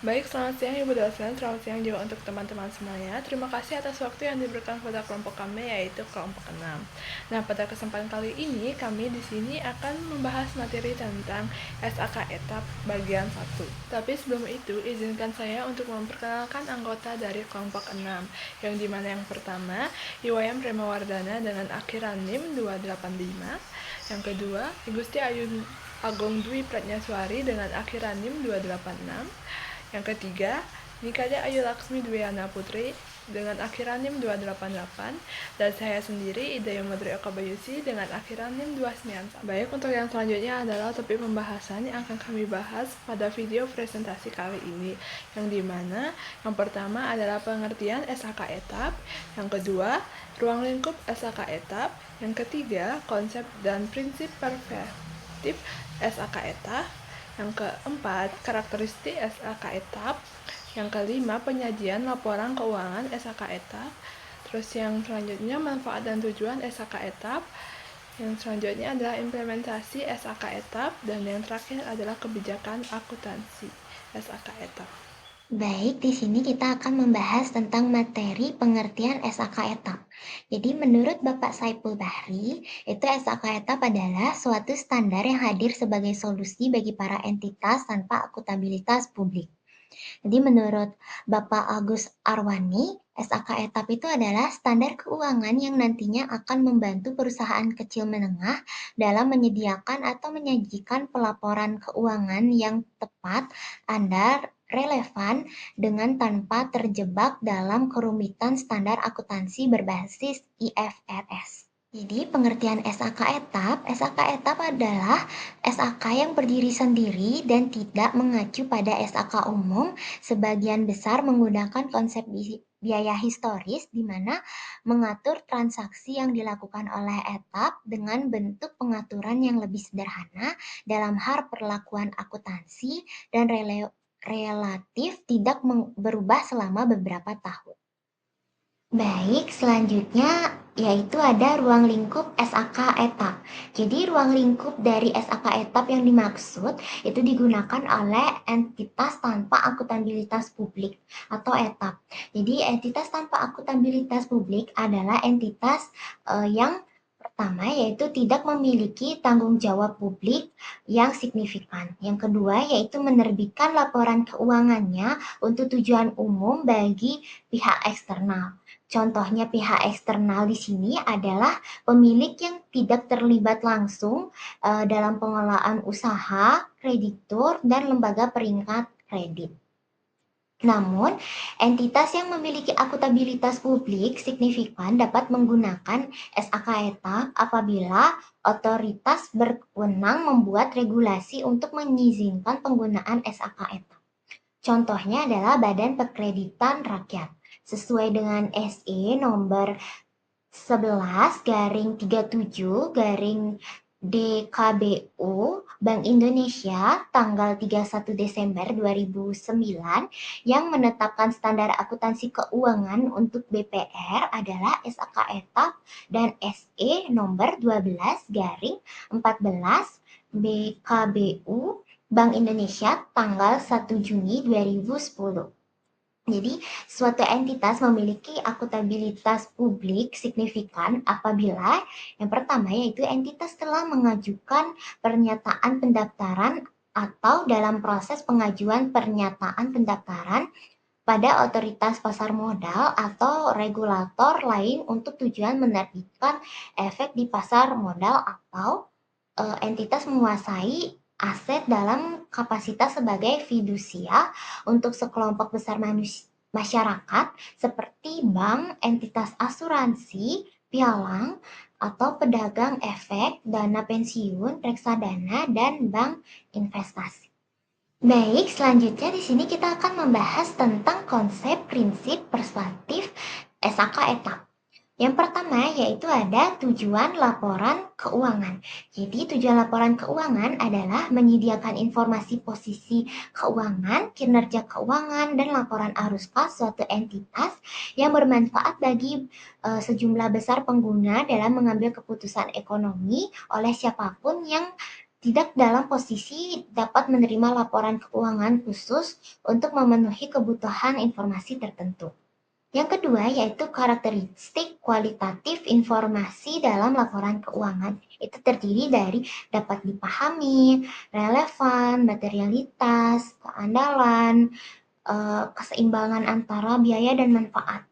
Baik, selamat siang Ibu dosen, selamat siang juga untuk teman-teman semuanya. Terima kasih atas waktu yang diberikan kepada kelompok kami, yaitu kelompok 6. Nah, pada kesempatan kali ini, kami di sini akan membahas materi tentang SAK etap bagian 1. Tapi sebelum itu, izinkan saya untuk memperkenalkan anggota dari kelompok 6, yang dimana yang pertama, Iwayam Remawardana dengan akhiran NIM 285, yang kedua, Igusti Agung Dwi Pratnyaswari dengan akhiran NIM 286, yang ketiga, Nikada Ayu Laksmi Dwiana Putri dengan akhiran NIM 288, dan saya sendiri Ida Yomadri Okabayusi dengan akhiran NIM 291. Baik, untuk yang selanjutnya adalah topik pembahasan yang akan kami bahas pada video presentasi kali ini, yang dimana yang pertama adalah pengertian SAK etap, yang kedua ruang lingkup SAK etap, yang ketiga konsep dan prinsip perspektif SAK etap, yang keempat, karakteristik SAK etap. Yang kelima, penyajian laporan keuangan SAK etap. Terus yang selanjutnya, manfaat dan tujuan SAK etap. Yang selanjutnya adalah implementasi SAK etap. Dan yang terakhir adalah kebijakan akuntansi SAK etap. Baik, di sini kita akan membahas tentang materi pengertian SAK etap. Jadi menurut Bapak Saipul Bahri, itu SAK etap adalah suatu standar yang hadir sebagai solusi bagi para entitas tanpa akuntabilitas publik. Jadi menurut Bapak Agus Arwani, SAK etap itu adalah standar keuangan yang nantinya akan membantu perusahaan kecil menengah dalam menyediakan atau menyajikan pelaporan keuangan yang tepat, andal, relevan, dengan tanpa terjebak dalam kerumitan standar akuntansi berbasis IFRS. Jadi pengertian SAK etap adalah SAK yang berdiri sendiri dan tidak mengacu pada SAK umum, sebagian besar menggunakan konsep biaya historis di mana mengatur transaksi yang dilakukan oleh etap dengan bentuk pengaturan yang lebih sederhana dalam hal perlakuan akuntansi dan relatif tidak berubah selama beberapa tahun. Baik, selanjutnya yaitu ada ruang lingkup SAK etap. Jadi ruang lingkup dari SAK etap yang dimaksud itu digunakan oleh entitas tanpa akuntabilitas publik atau etap. Jadi entitas tanpa akuntabilitas publik adalah entitas yang pertama yaitu tidak memiliki tanggung jawab publik yang signifikan. Yang kedua yaitu menerbitkan laporan keuangannya untuk tujuan umum bagi pihak eksternal. Contohnya pihak eksternal di sini adalah pemilik yang tidak terlibat langsung dalam pengelolaan usaha, kreditur, dan lembaga peringkat kredit. Namun, entitas yang memiliki akuntabilitas publik signifikan dapat menggunakan SAK etap apabila otoritas berwenang membuat regulasi untuk mengizinkan penggunaan SAK etap. Contohnya adalah Badan Perkreditan Rakyat. Sesuai dengan SE nomor 11-37-DKBU Bank Indonesia tanggal 31 Desember 2009 yang menetapkan standar akuntansi keuangan untuk BPR adalah SAK etap dan SE nomor 12-14 BKBU Bank Indonesia tanggal 1 Juni 2010. Jadi, suatu entitas memiliki akuntabilitas publik signifikan apabila yang pertama yaitu entitas telah mengajukan pernyataan pendaftaran atau dalam proses pengajuan pernyataan pendaftaran pada otoritas pasar modal atau regulator lain untuk tujuan menerbitkan efek di pasar modal atau entitas menguasai aset dalam kapasitas sebagai fidusia untuk sekelompok besar masyarakat seperti bank, entitas asuransi, pialang, atau pedagang efek, dana pensiun, reksadana, dan bank investasi. Baik, selanjutnya di sini kita akan membahas tentang konsep prinsip perspektif SAK etap. Yang pertama yaitu ada tujuan laporan keuangan. Jadi tujuan laporan keuangan adalah menyediakan informasi posisi keuangan, kinerja keuangan, dan laporan arus kas suatu entitas yang bermanfaat bagi sejumlah besar pengguna dalam mengambil keputusan ekonomi oleh siapapun yang tidak dalam posisi dapat menerima laporan keuangan khusus untuk memenuhi kebutuhan informasi tertentu. Yang kedua yaitu karakteristik kualitatif informasi dalam laporan keuangan. Itu terdiri dari dapat dipahami, relevan, materialitas, keandalan, keseimbangan antara biaya dan manfaat.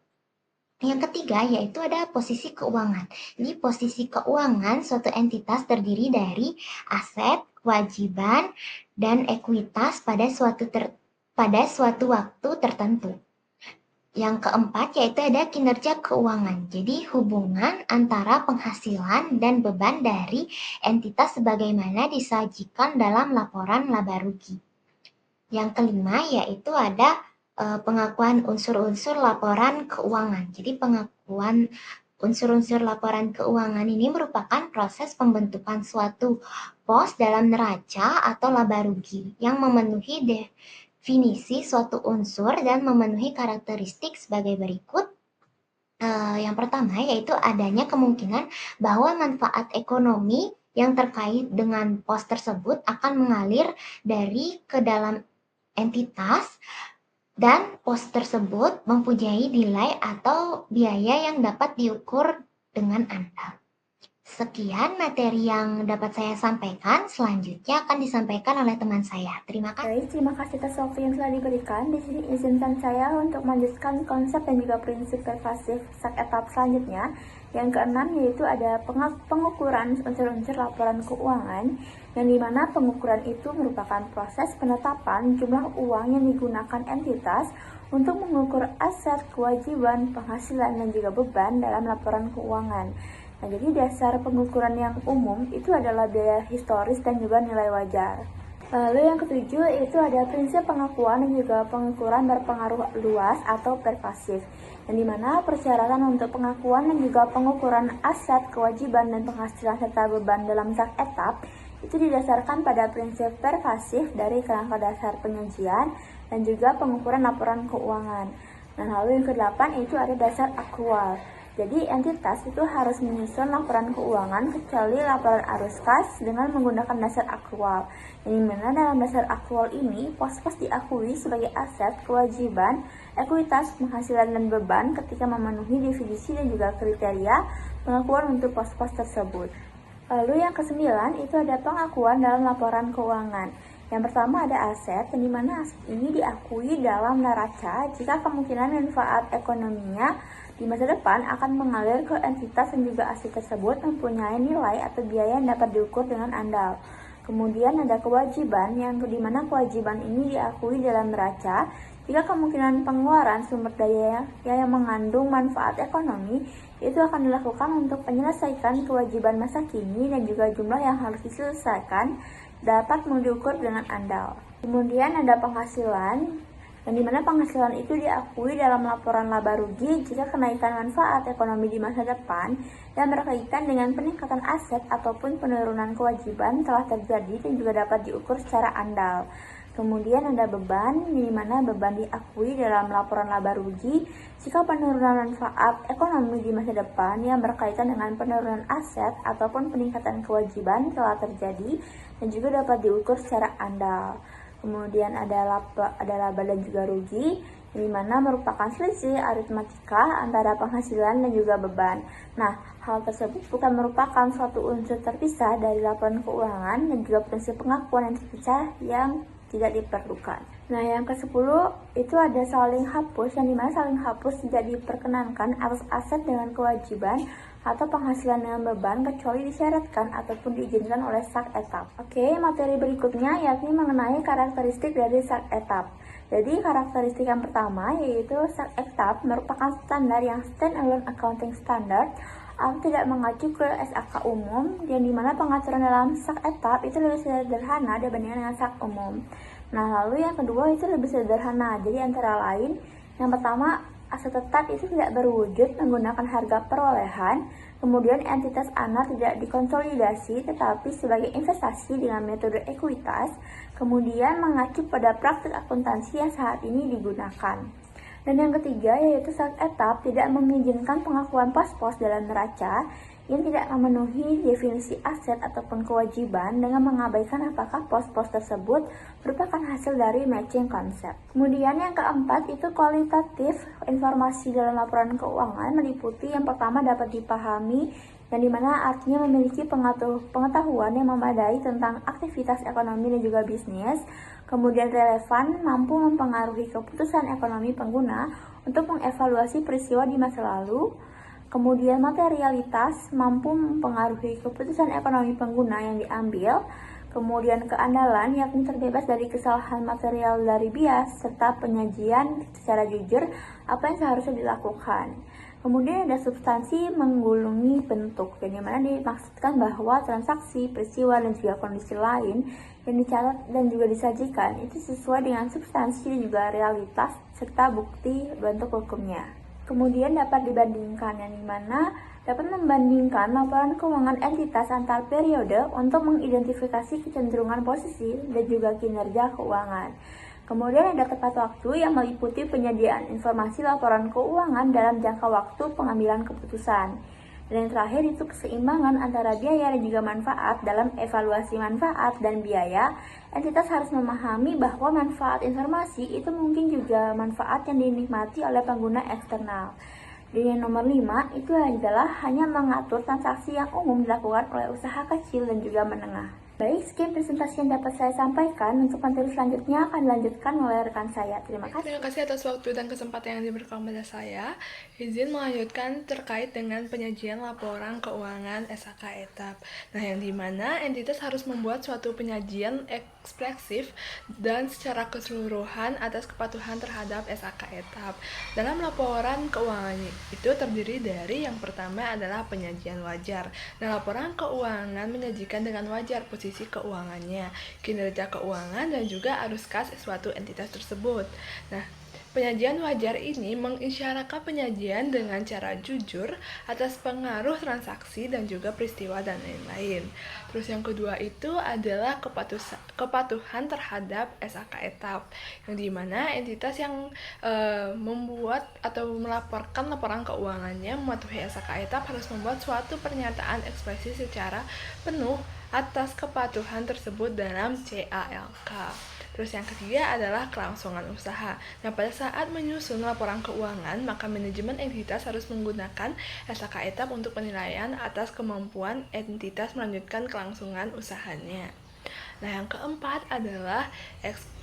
Yang ketiga yaitu ada posisi keuangan. Jadi posisi keuangan suatu entitas terdiri dari aset, kewajiban, dan ekuitas pada suatu waktu tertentu. Yang keempat yaitu ada kinerja keuangan. Jadi hubungan antara penghasilan dan beban dari entitas sebagaimana disajikan dalam laporan laba rugi. Yang kelima yaitu ada pengakuan unsur-unsur laporan keuangan. Jadi pengakuan unsur-unsur laporan keuangan ini merupakan proses pembentukan suatu pos dalam neraca atau laba rugi yang memenuhi definisi suatu unsur dan memenuhi karakteristik sebagai berikut. Yang pertama yaitu adanya kemungkinan bahwa manfaat ekonomi yang terkait dengan pos tersebut akan mengalir dari ke dalam entitas dan pos tersebut mempunyai nilai atau biaya yang dapat diukur dengan andal. Sekian materi yang dapat saya sampaikan, selanjutnya akan disampaikan oleh teman saya. Terima kasih. Baik, terima kasih atas waktu yang telah diberikan. Di sini izinkan saya untuk melanjutkan konsep dan juga prinsip pervasif etap selanjutnya. Yang keenam yaitu ada pengukuran unsur-unsur laporan keuangan, yang dimana pengukuran itu merupakan proses penetapan jumlah uang yang digunakan entitas untuk mengukur aset, kewajiban, penghasilan, dan juga beban dalam laporan keuangan. Nah, jadi dasar pengukuran yang umum itu adalah biaya historis dan juga nilai wajar. Lalu yang ketujuh itu ada prinsip pengakuan dan juga pengukuran berpengaruh luas atau pervasif, yang dimana persyaratan untuk pengakuan dan juga pengukuran aset, kewajiban, dan penghasilan serta beban dalam sak etap itu didasarkan pada prinsip pervasif dari kerangka dasar penyajian dan juga pengukuran laporan keuangan. Nah, lalu yang kedelapan itu ada dasar akrual. Jadi entitas itu harus menyusun laporan keuangan kecuali laporan arus kas dengan menggunakan dasar akrual. Yang mana dalam dasar akrual ini pos-pos diakui sebagai aset, kewajiban, ekuitas, penghasilan, dan beban ketika memenuhi definisi dan juga kriteria pengakuan untuk pos-pos tersebut. Lalu yang kesembilan itu ada pengakuan dalam laporan keuangan. Yang pertama ada aset, yang dimana aset ini diakui dalam neraca jika kemungkinan manfaat ekonominya di masa depan akan mengalir ke entitas dan juga aset tersebut mempunyai nilai atau biaya yang dapat diukur dengan andal. Kemudian ada kewajiban, yang dimana kewajiban ini diakui dalam neraca jika kemungkinan pengeluaran sumber daya yang mengandung manfaat ekonomi itu akan dilakukan untuk menyelesaikan kewajiban masa kini dan juga jumlah yang harus diselesaikan dapat diukur dengan andal. Kemudian ada penghasilan, yang dimana penghasilan itu diakui dalam laporan laba rugi jika kenaikan manfaat ekonomi di masa depan yang berkaitan dengan peningkatan aset ataupun penurunan kewajiban telah terjadi dan juga dapat diukur secara andal. Kemudian ada beban, di mana beban diakui dalam laporan laba rugi jika penurunan manfaat ekonomi di masa depan yang berkaitan dengan penurunan aset ataupun peningkatan kewajiban telah terjadi dan juga dapat diukur secara andal. Kemudian ada laba dan juga rugi, di mana merupakan selisih aritmatika antara penghasilan dan juga beban. Nah, hal tersebut bukan merupakan suatu unsur terpisah dari laporan keuangan dan juga prinsip pengakuan yang terpisah yang tidak diperlukan. Nah, yang ke-10 itu ada saling hapus, yang dimana saling hapus tidak diperkenankan atas aset dengan kewajiban atau penghasilan dengan beban kecuali disyaratkan ataupun diizinkan oleh sak etap. Oke, materi berikutnya yakni mengenai karakteristik dari sak etap. Jadi karakteristik yang pertama yaitu sak etap merupakan standar yang stand-alone accounting standard atau tidak mengacu ke SAK umum, yang dimana pengaturan dalam sak etap itu lebih sederhana dibandingkan dengan sak umum. Nah, lalu yang kedua itu lebih sederhana. Jadi antara lain, yang pertama, aset tetap itu tidak berwujud menggunakan harga perolehan, kemudian entitas anak tidak dikonsolidasi tetapi sebagai investasi dengan metode ekuitas, kemudian mengacu pada praktik akuntansi yang saat ini digunakan. Dan yang ketiga yaitu sak etap tidak mengizinkan pengakuan pos-pos dalam neraca, yang tidak memenuhi definisi aset ataupun kewajiban dengan mengabaikan apakah pos-pos tersebut merupakan hasil dari matching konsep. Kemudian yang keempat itu kualitatif informasi dalam laporan keuangan meliputi yang pertama dapat dipahami, yang dimana artinya memiliki pengetahuan yang memadai tentang aktivitas ekonomi dan juga bisnis, kemudian relevan, mampu mempengaruhi keputusan ekonomi pengguna untuk mengevaluasi peristiwa di masa lalu, kemudian materialitas, mampu mempengaruhi keputusan ekonomi pengguna yang diambil, kemudian keandalan, yakni terbebas dari kesalahan material dari bias, serta penyajian secara jujur apa yang seharusnya dilakukan. Kemudian ada substansi menggulungi bentuk, yang dimana dimaksudkan bahwa transaksi, peristiwa, dan juga kondisi lain yang dicatat dan juga disajikan itu sesuai dengan substansi dan juga realitas serta bukti bentuk hukumnya. Kemudian dapat dibandingkan, yang dimana dapat membandingkan laporan keuangan entitas antar periode untuk mengidentifikasi kecenderungan posisi dan juga kinerja keuangan. Kemudian ada tepat waktu yang meliputi penyediaan informasi laporan keuangan dalam jangka waktu pengambilan keputusan. Dan yang terakhir itu keseimbangan antara biaya dan juga manfaat. Dalam evaluasi manfaat dan biaya, entitas harus memahami bahwa manfaat informasi itu mungkin juga manfaat yang dinikmati oleh pengguna eksternal. Dan yang nomor 5 itu adalah hanya mengatur transaksi yang umum dilakukan oleh usaha kecil dan juga menengah. Baik, sekian presentasi yang dapat saya sampaikan. Untuk materi selanjutnya akan dilanjutkan oleh rekan saya. Terima kasih. Terima kasih atas waktu dan kesempatan yang diberikan kepada saya. Izin melanjutkan terkait dengan penyajian laporan keuangan SAK etap. Nah, yang dimana entitas harus membuat suatu penyajian ekspresif dan secara keseluruhan atas kepatuhan terhadap SAK etap. Dalam laporan keuangan itu terdiri dari yang pertama adalah penyajian wajar. Nah, laporan keuangan menyajikan dengan wajar posisi keuangannya, kinerja keuangan, dan juga arus kas suatu entitas tersebut. Nah, penyajian wajar ini mengisyaratkan penyajian dengan cara jujur atas pengaruh transaksi dan juga peristiwa dan lain-lain. Terus yang kedua itu adalah kepatuhan terhadap SAK etap, yang dimana entitas yang membuat atau melaporkan laporan keuangannya mematuhi SAK etap harus membuat suatu pernyataan ekspresi secara penuh atas kepatuhan tersebut dalam CALK. Terus yang ketiga adalah kelangsungan usaha. Nah, pada saat menyusun laporan keuangan, maka manajemen entitas harus menggunakan SAK etap untuk penilaian atas kemampuan entitas melanjutkan kelangsungan usahanya. Nah, yang keempat adalah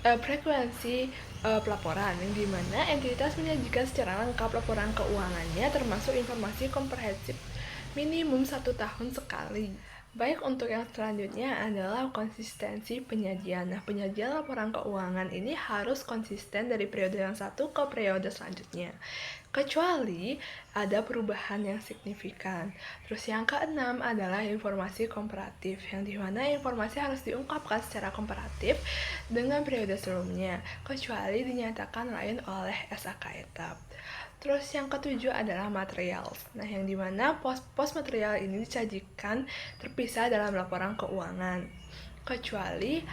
frekuensi pelaporan, yang dimana entitas menyajikan secara lengkap laporan keuangannya termasuk informasi komprehensif minimum 1 tahun sekali. Baik, untuk yang selanjutnya adalah konsistensi penyajian. Nah, penyajian laporan keuangan ini harus konsisten dari periode yang satu ke periode selanjutnya, kecuali ada perubahan yang signifikan. Terus yang keenam adalah informasi komparatif, yang dimana informasi harus diungkapkan secara komparatif dengan periode sebelumnya, kecuali dinyatakan lain oleh SAK etap. Terus yang ketujuh adalah material. Nah, yang dimana pos-pos material ini disajikan terpisah dalam laporan keuangan, kecuali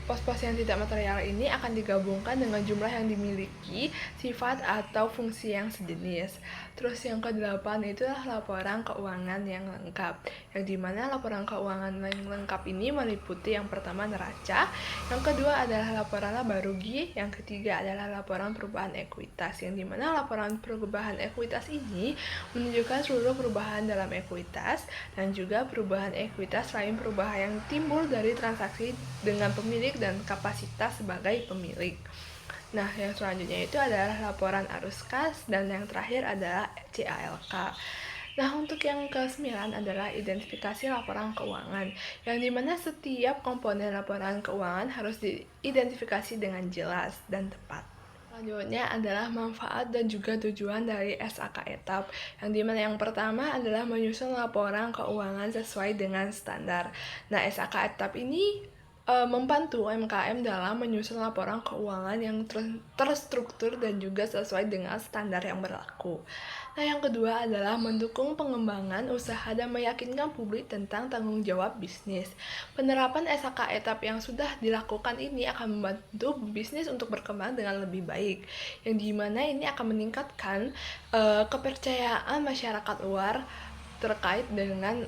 pos-pos yang tidak material ini akan digabungkan dengan jumlah yang dimiliki, sifat atau fungsi yang sejenis. Terus yang kedelapan itulah laporan keuangan yang lengkap, yang dimana laporan keuangan yang lengkap ini meliputi yang pertama neraca, yang kedua adalah laporan laba rugi, yang ketiga adalah laporan perubahan ekuitas, yang dimana laporan perubahan ekuitas ini menunjukkan seluruh perubahan dalam ekuitas dan juga perubahan ekuitas lain perubahan yang timbul dari transaksi dengan pemilik dan kapasitas sebagai pemilik. Nah, yang selanjutnya itu adalah laporan arus kas, dan yang terakhir adalah CALK. Nah, untuk yang ke-9 adalah identifikasi laporan keuangan, yang dimana setiap komponen laporan keuangan harus diidentifikasi dengan jelas dan tepat. Selanjutnya adalah manfaat dan juga tujuan dari SAK etap, yang dimana yang pertama adalah menyusun laporan keuangan sesuai dengan standar. Nah, SAK etap ini membantu UMKM dalam menyusun laporan keuangan yang terstruktur dan juga sesuai dengan standar yang berlaku. Nah, yang kedua adalah mendukung pengembangan usaha dan meyakinkan publik tentang tanggung jawab bisnis. Penerapan SAK etap yang sudah dilakukan ini akan membantu bisnis untuk berkembang dengan lebih baik, yang dimana ini akan meningkatkan kepercayaan masyarakat luar terkait dengan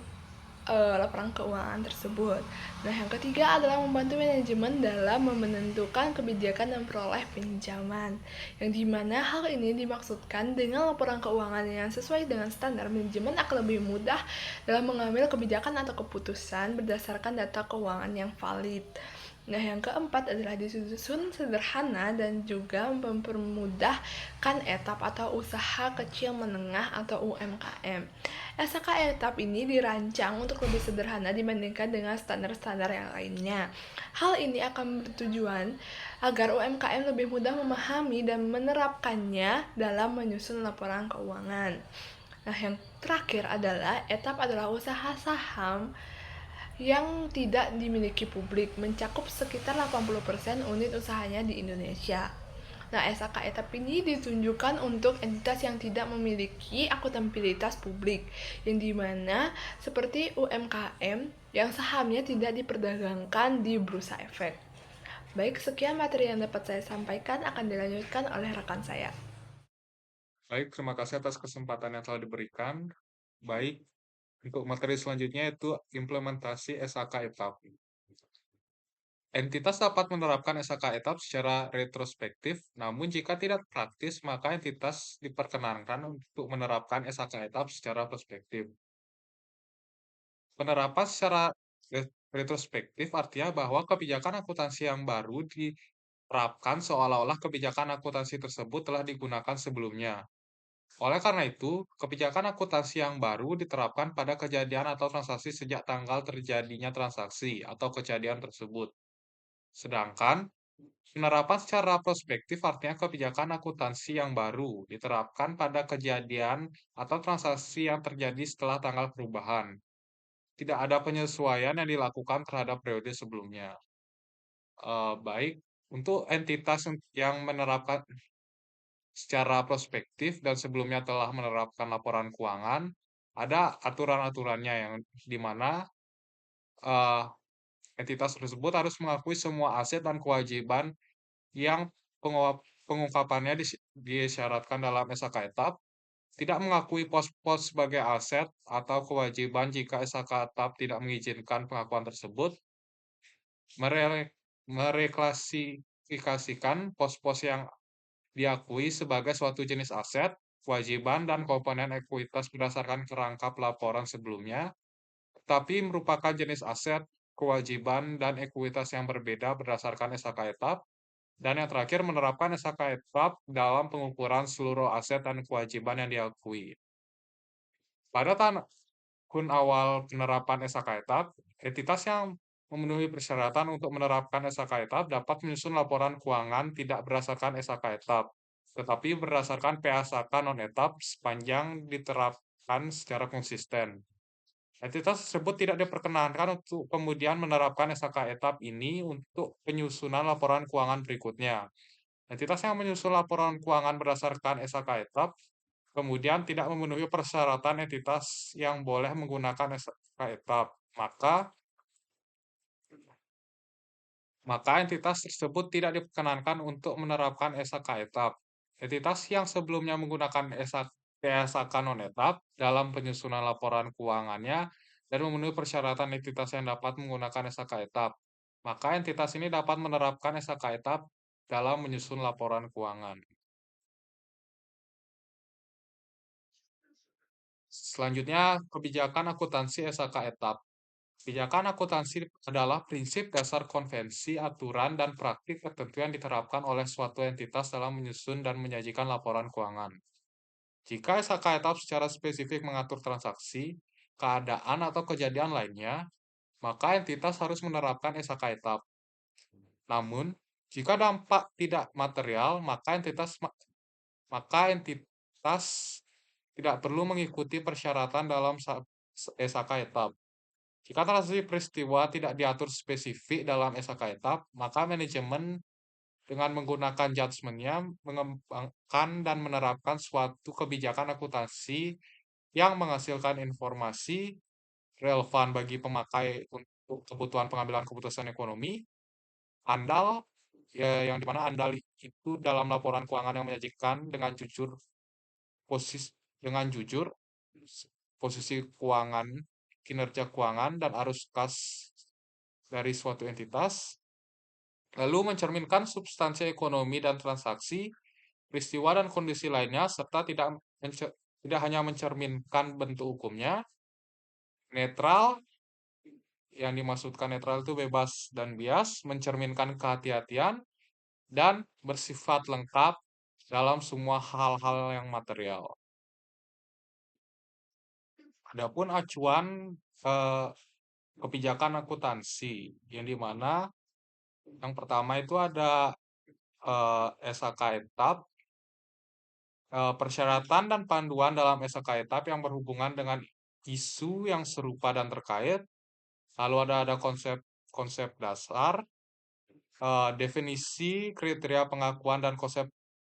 laporan keuangan tersebut. Nah, yang ketiga adalah membantu manajemen dalam menentukan kebijakan dan peroleh pinjaman, yang dimana hal ini dimaksudkan dengan laporan keuangan yang sesuai dengan standar manajemen akan lebih mudah dalam mengambil kebijakan atau keputusan berdasarkan data keuangan yang valid. Nah, yang keempat adalah disusun sederhana dan juga mempermudahkan etap atau usaha kecil menengah atau UMKM. SK etap ini dirancang untuk lebih sederhana dibandingkan dengan standar-standar yang lainnya. Hal ini akan bertujuan agar UMKM lebih mudah memahami dan menerapkannya dalam menyusun laporan keuangan. Nah, yang terakhir adalah etap adalah usaha saham yang tidak dimiliki publik, mencakup sekitar 80% unit usahanya di Indonesia. Nah, SK etap ini ditunjukkan untuk entitas yang tidak memiliki akuntabilitas publik, yang dimana seperti UMKM yang sahamnya tidak diperdagangkan di bursa efek. Baik, sekian materi yang dapat saya sampaikan, akan dilanjutkan oleh rekan saya. Baik, terima kasih atas kesempatan yang telah diberikan. Baik, untuk materi selanjutnya yaitu implementasi SAK etap. Entitas dapat menerapkan SAK etap secara retrospektif, namun jika tidak praktis, maka entitas diperkenankan untuk menerapkan SAK etap secara prospektif. Penerapan secara retrospektif artinya bahwa kebijakan akuntansi yang baru diterapkan seolah-olah kebijakan akuntansi tersebut telah digunakan sebelumnya. Oleh karena itu, kebijakan akuntansi yang baru diterapkan pada kejadian atau transaksi sejak tanggal terjadinya transaksi atau kejadian tersebut. Sedangkan, penerapan secara prospektif artinya kebijakan akuntansi yang baru diterapkan pada kejadian atau transaksi yang terjadi setelah tanggal perubahan. Tidak ada penyesuaian yang dilakukan terhadap periode sebelumnya. Baik, untuk entitas yang menerapkan secara prospektif dan sebelumnya telah menerapkan laporan keuangan, ada aturan-aturannya yang di mana eh, entitas tersebut harus mengakui semua aset dan kewajiban yang pengungkapannya disyaratkan dalam SHK etap, tidak mengakui pos-pos sebagai aset atau kewajiban jika SHK etap tidak mengizinkan pengakuan tersebut, mereklasifikasikan pos-pos yang diakui sebagai suatu jenis aset, kewajiban, dan komponen ekuitas berdasarkan kerangka pelaporan sebelumnya, tetapi merupakan jenis aset, kewajiban, dan ekuitas yang berbeda berdasarkan SHK etap, dan yang terakhir menerapkan SHK etap dalam pengukuran seluruh aset dan kewajiban yang diakui. Pada tahun awal penerapan SHK etap, entitas yang memenuhi persyaratan untuk menerapkan SHK etap dapat menyusun laporan keuangan tidak berdasarkan SHK etap, tetapi berdasarkan PSAK non-etap sepanjang diterapkan secara konsisten. Entitas tersebut tidak diperkenankan untuk kemudian menerapkan SHK etap ini untuk penyusunan laporan keuangan berikutnya. Entitas yang menyusun laporan keuangan berdasarkan SHK etap kemudian tidak memenuhi persyaratan entitas yang boleh menggunakan SHK etap, maka entitas tersebut tidak diperkenankan untuk menerapkan SHK etap. Entitas yang sebelumnya menggunakan SHK non-etap dalam penyusunan laporan keuangannya dan memenuhi persyaratan entitas yang dapat menggunakan SHK etap, maka entitas ini dapat menerapkan SHK etap dalam menyusun laporan keuangan. Selanjutnya, kebijakan akuntansi SHK etap. Kebijakan akuntansi adalah prinsip dasar konvensi, aturan, dan praktik tertentu yang diterapkan oleh suatu entitas dalam menyusun dan menyajikan laporan keuangan. Jika SHK etap secara spesifik mengatur transaksi, keadaan, atau kejadian lainnya, maka entitas harus menerapkan SHK etap. Namun, jika dampak tidak material, maka entitas tidak perlu mengikuti persyaratan dalam SHK etap. Jika transaksi peristiwa tidak diatur spesifik dalam SHK etap, maka manajemen dengan menggunakan judgement-nya mengembangkan dan menerapkan suatu kebijakan akuntansi yang menghasilkan informasi relevan bagi pemakai untuk kebutuhan pengambilan keputusan ekonomi, andal, yang dimana andal itu dalam laporan keuangan yang menyajikan dengan jujur, posisi keuangan, kinerja keuangan, dan arus kas dari suatu entitas, lalu mencerminkan substansi ekonomi dan transaksi, peristiwa dan kondisi lainnya, serta tidak hanya mencerminkan bentuk hukumnya, netral, yang dimaksudkan netral itu bebas dan bias, mencerminkan kehati-hatian, dan bersifat lengkap dalam semua hal-hal yang material. Adapun acuan eh, kebijakan akuntansi, yang dimana yang pertama itu ada SAK etap, persyaratan dan panduan dalam SAK etap yang berhubungan dengan isu yang serupa dan terkait. Lalu ada konsep dasar, definisi, kriteria pengakuan dan konsep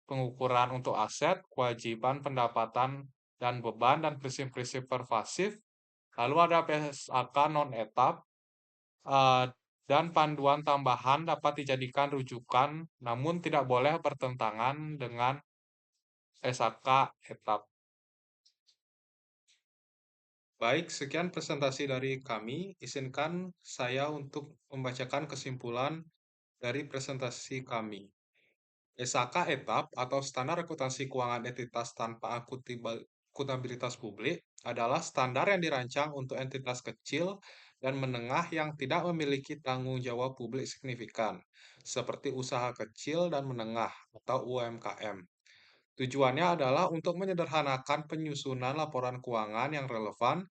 pengukuran untuk aset, kewajiban, pendapatan, dan beban, dan prinsip-prinsip pervasif. Lalu ada PSAK non-etap, dan panduan tambahan dapat dijadikan rujukan, namun tidak boleh bertentangan dengan SAK etap. Baik, sekian presentasi dari kami. Izinkan saya untuk membacakan kesimpulan dari presentasi kami. SAK etap atau standar akuntansi keuangan entitas tanpa akuntabilitas publik adalah standar yang dirancang untuk entitas kecil dan menengah yang tidak memiliki tanggung jawab publik signifikan, seperti usaha kecil dan menengah atau UMKM. Tujuannya adalah untuk menyederhanakan penyusunan laporan keuangan yang relevan,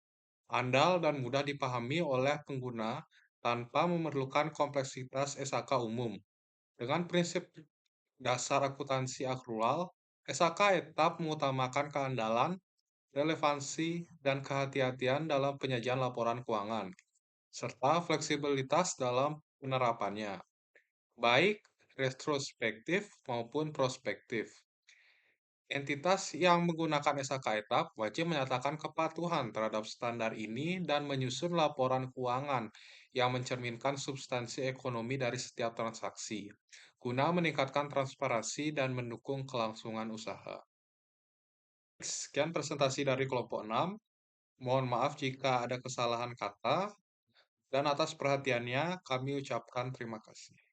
andal, dan mudah dipahami oleh pengguna tanpa memerlukan kompleksitas SAK umum. Dengan prinsip dasar akuntansi akrual, SAK etap mengutamakan keandalan, relevansi, dan kehati-hatian dalam penyajian laporan keuangan, serta fleksibilitas dalam penerapannya, baik retrospektif maupun prospektif. Entitas yang menggunakan SAK etap wajib menyatakan kepatuhan terhadap standar ini dan menyusun laporan keuangan yang mencerminkan substansi ekonomi dari setiap transaksi, guna meningkatkan transparansi dan mendukung kelangsungan usaha. Sekian presentasi dari kelompok 6. Mohon maaf jika ada kesalahan kata, dan atas perhatiannya kami ucapkan terima kasih.